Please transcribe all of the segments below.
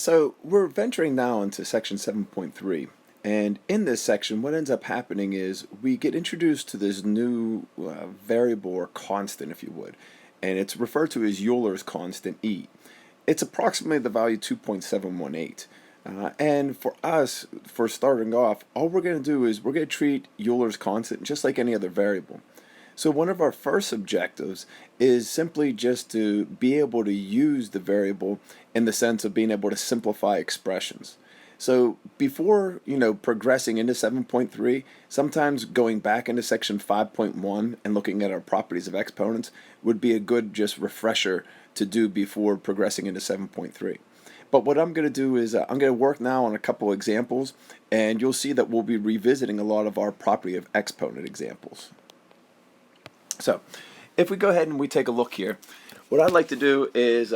So we're venturing now into section 7.3, and in this section what ends up happening is we get introduced to this new variable or constant, if you would, and it's referred to as Eulers Constant E. It's approximately the value 2.718. And for us, for starting off, all we're going to do is we're going to treat Euler's constant just like any other variable. So one of our first objectives is simply just to be able to use the variable in the sense of being able to simplify expressions. So before, progressing into 7.3, sometimes going back into section 5.1 and looking at our properties of exponents would be a good just refresher to do before progressing into 7.3. But what I'm going to do is I'm going to work now on a couple examples, and you'll see that we'll be revisiting a lot of our property of exponent examples. So if we go ahead and we take a look here, what I'd like to do is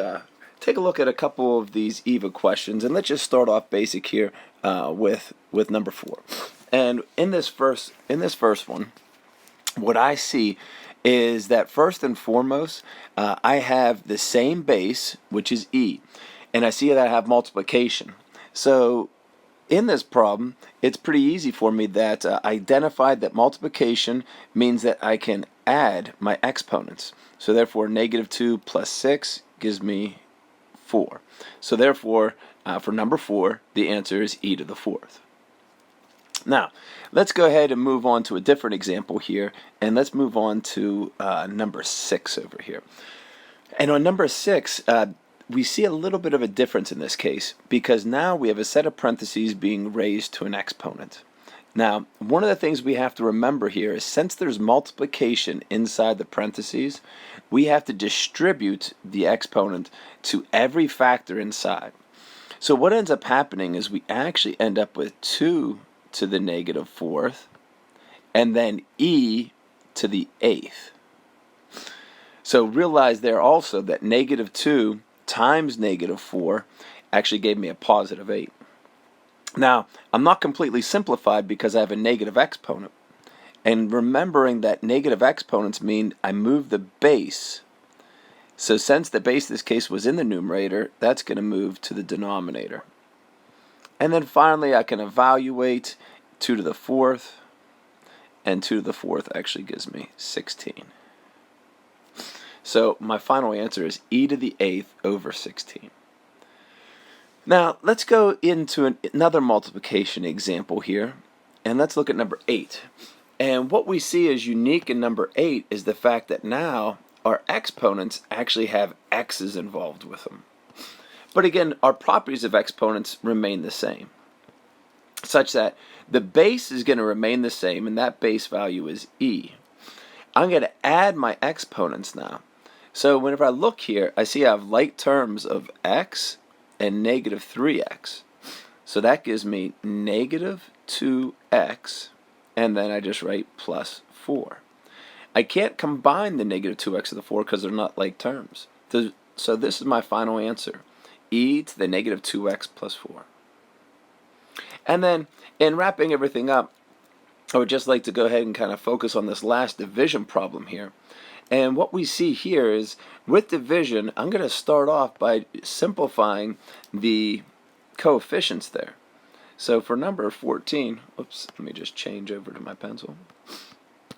take a look at a couple of these EVA questions, and let's just start off basic here with number 4. And in this first one, what I see is that first and foremost, I have the same base, which is E, and I see that I have multiplication. So in this problem, it's pretty easy for me that I identified that multiplication means that I can add my exponents. So therefore, -2 plus 6 gives me 4. So therefore, for number 4, the answer is e to the 4th. Now, let's go ahead and move on to a different example here, and let's move on to number 6 over here. And on number 6, we see a little bit of a difference in this case, because now we have a set of parentheses being raised to an exponent. Now, one of the things we have to remember here is since there's multiplication inside the parentheses, we have to distribute the exponent to every factor inside. So what ends up happening is we actually end up with 2 to the -4th, and then e to the 8th. So realize there also that -2 times -4 actually gave me a +8. Now, I'm not completely simplified because I have a negative exponent. And remembering that negative exponents mean I move the base. So since the base in this case was in the numerator, that's going to move to the denominator. And then finally, I can evaluate 2 to the 4th, and 2 to the 4th actually gives me 16. So my final answer is e to the 8th over 16. Now let's go into another multiplication example here, and let's look at number 8. And what we see as unique in number 8 is the fact that now our exponents actually have x's involved with them. But again, our properties of exponents remain the same, such that the base is going to remain the same, and that base value is e. I'm going to add my exponents now. So whenever I look here, I see I have like terms of x and -3x. So that gives me -2x, and then I just write plus 4. I can't combine the -2x and the 4 because they're not like terms. So this is my final answer, e to the -2x plus 4. And then in wrapping everything up, I would just like to go ahead and kind of focus on this last division problem here. And what we see here is with division, I'm going to start off by simplifying the coefficients there. So for number 14, oops, let me just change over to my pencil.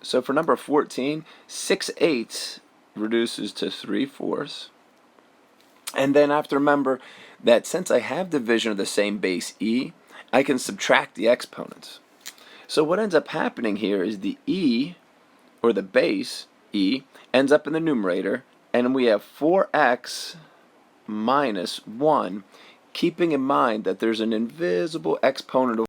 So for number 14, 6/8 reduces to 3/4. And then I have to remember that since I have division of the same base e, I can subtract the exponents. So what ends up happening here is the e, or the base, e, ends up in the numerator, and we have 4x minus 1, keeping in mind that there's an invisible exponent of